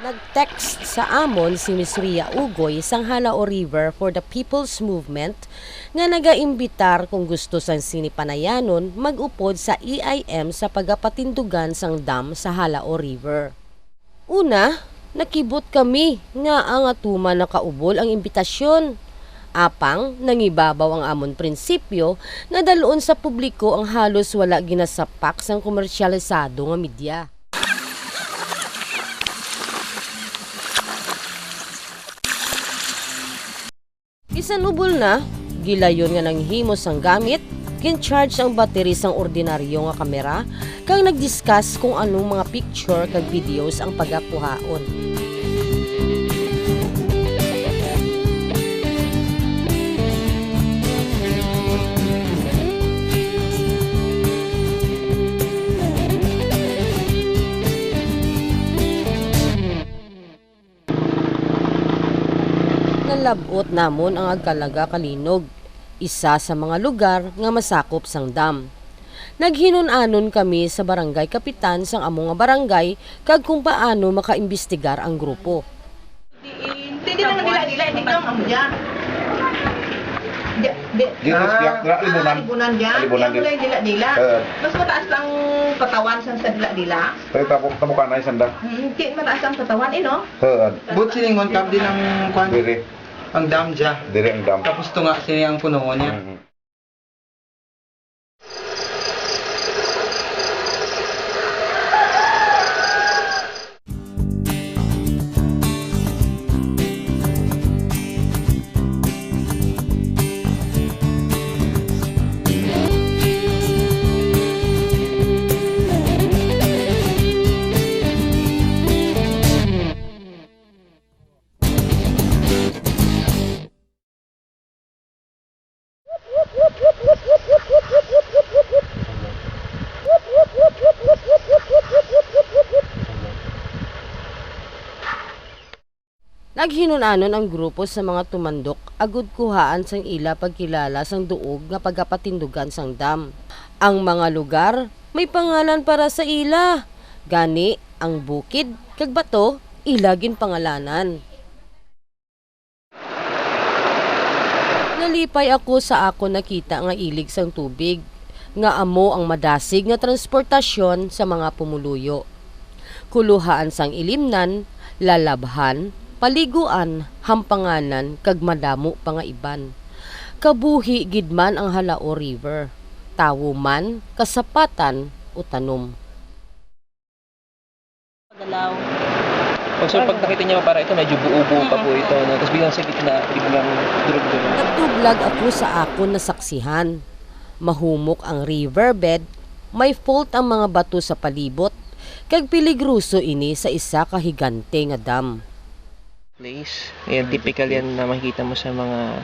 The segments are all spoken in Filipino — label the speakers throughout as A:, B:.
A: Nag-text sa amon si Miss Ria Ugoy sang Halao River for the People's Movement nga nagaimbitar kung gusto sang sinipanayanon mag-upod sa EIM sa pagapatindugan sang dam sa Halao River. Una, nakibot kami nga ang atuma nakaubol ang imbitasyon. Apang, nangibabaw ang amon prinsipyo nga daloon sa publiko ang halos wala ginasapak sang komersyalisado nga media. Bisan ubol na, gilayon nga nanghimos ang gamit, kin-charge ang battery sang ordinaryo nga kamera, kang nag-discuss kung anong mga picture kag videos ang pagapuhaon. Nalabot namon ang Agkalaga Kalinog, isa sa mga lugar nga masakop sang dam. Naghinon-anon kami sa barangay kapitan sang among nga barangay kag kung paano makaimbestigar ang grupo.
B: Hindi naman dila hindi ka amo diyan. Libunan diyan. Libunan dila. Mas mataas ang patawan sa dila.
C: Pero tamo ka na isanda.
B: Hindi mataas ang patawan no?
D: But siningon kap din ang kwan.
C: Dire.
D: Ang dam dya.
C: Dire ang dam.
D: Tapos ito nga sini ang punungon niya.
A: Naghinon-anon ang grupo sa mga tumandok agud kuhaan sang ila pagkilala sang duog nga pagapatindugan sang dam. Ang mga lugar may pangalan para sa ila. Gani ang bukid kag bato ilagin pangalanan. Nalipay ako sa ako nakita nga ilig sang tubig nga amo ang madasig nga transportasyon sa mga pumuluyo. Kuluhaan sang ilimnan, lalabhan, paliguan, hampanganan, kag madamo pa nga iban. Kabuhi gidman ang Halao River, tawo man, kasapatan, o tanom.
E: So pag nakita niya para ito, medyo buo-buo pa po ito. No? Tapos biglang sa gitna, biglang durog-durog.
A: Nagtublag ako sa akon na saksihan. Mahumok ang riverbed, may fault ang mga bato sa palibot, kag piligruso ini sa isa ka higante nga dam.
E: Place. Yan, typical yan na makikita mo sa mga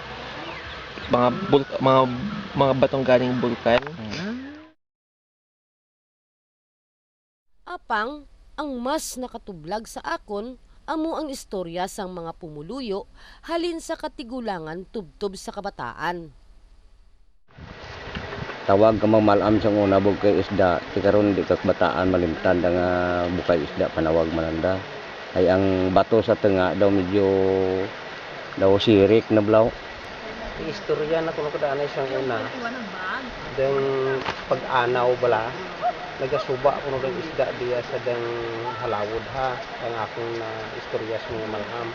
E: batong galing bulkan.
A: Apang, ang mas nakatublag sa akon, amo ang istorya sang mga pumuluyo halin sa katigulangan tubtob sa kabataan.
F: Tawag ka mamalam sa una bukay isda, tikaron di kakbataan malimtan nga bukay isda panawag mananda. Ay ang bato sa tenga daw medyo sirik na blaw.
G: Istorya na kuno kada anay sang una. Deng pag-anaw bala, nagasuba kuno deng isda diya sa deng halawod ha. Ang akong na istorya sa mga malham.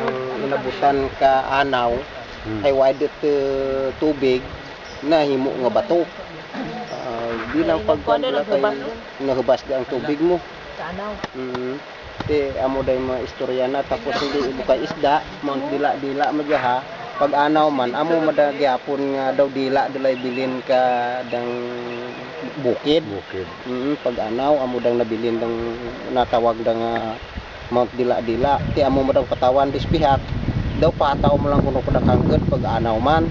G: Ang inabutan ka anaw ay wide tubig na himo nga bato. Bilang pagkuan nahubas ang tubig mo.
B: Anaw.
G: Amo day mga istorya na tapos hindi ibuka isda mount dila magyaha pag anaw man amo madagyapon nga daw dila dilay bilin ka dang bukid pag anaw amo dang nabilin dang natawag dang mount dila ti amo mo daw patawan dispihak daw pataw mo lang kuno kada kangged pag anaw man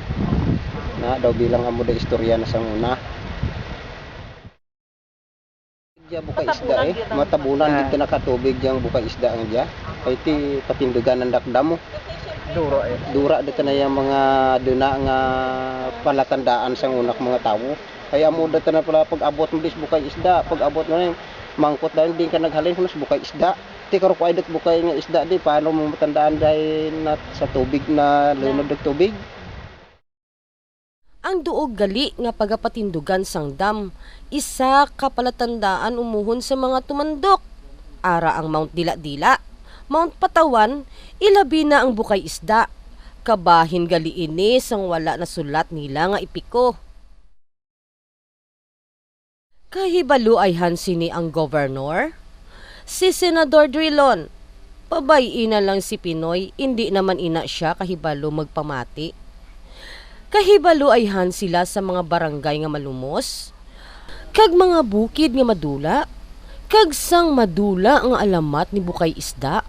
G: na daw bilang amo day istorya na sang una. Diya buka isda matabunan dito nakatubig diyang buka isda ang diya ay ti patindugan ng dakdamo dura dito na yung mga duna nga palatandaan sa unak mga tawo kaya mo dito na pala pag abot mo dis buka isda pag abot mo na mangkot dahil hindi ka naghalin kuno sa buka isda tikaro ko idot bukay nga isda di paano mo matandaan dahil na sa tubig na lunod ng tubig.
A: Ang duog gali nga pagapatindugan sang dam, isa ka palatandaan umuhon sa mga tumandok. Ara ang Mount Dila-Dila, Mount Patawan, ilabi na ang bukay isda. Kabahin gali ini sang wala na sulat nila nga ipiko. Kahibalo ay hansini ang gobernador? Si Senador Drilon. Pabayin na lang si Pinoy, hindi naman ina siya kahibalo magpamati. Kahibalo ay han sila sa mga barangay nga malumos, kag mga bukid nga madula, kag sang madula ang alamat ni bukay isda.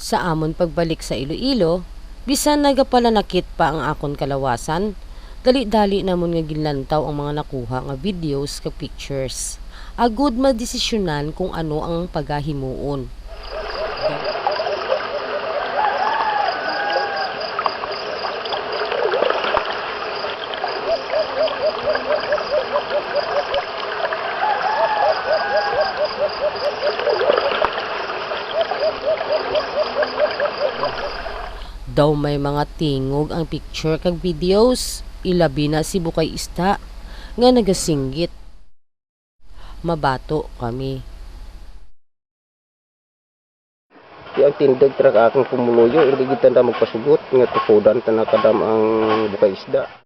A: Sa amon pagbalik sa Iloilo, bisan nagapalanakit pa ang akon kalawasan, dali-dali namon nga ginlantaw ang mga nakuha nga videos kag pictures. Agud madesisyonan kung ano ang pagahimuon. Daw may mga tingog ang picture kag videos, ilabi na si bukay isda nga nagasinggit. Mabato kami.
G: Di ang tindag trak akong kumuluyo, hindi kita na magpasugot nga tukudan tanakadam ang bukay isda.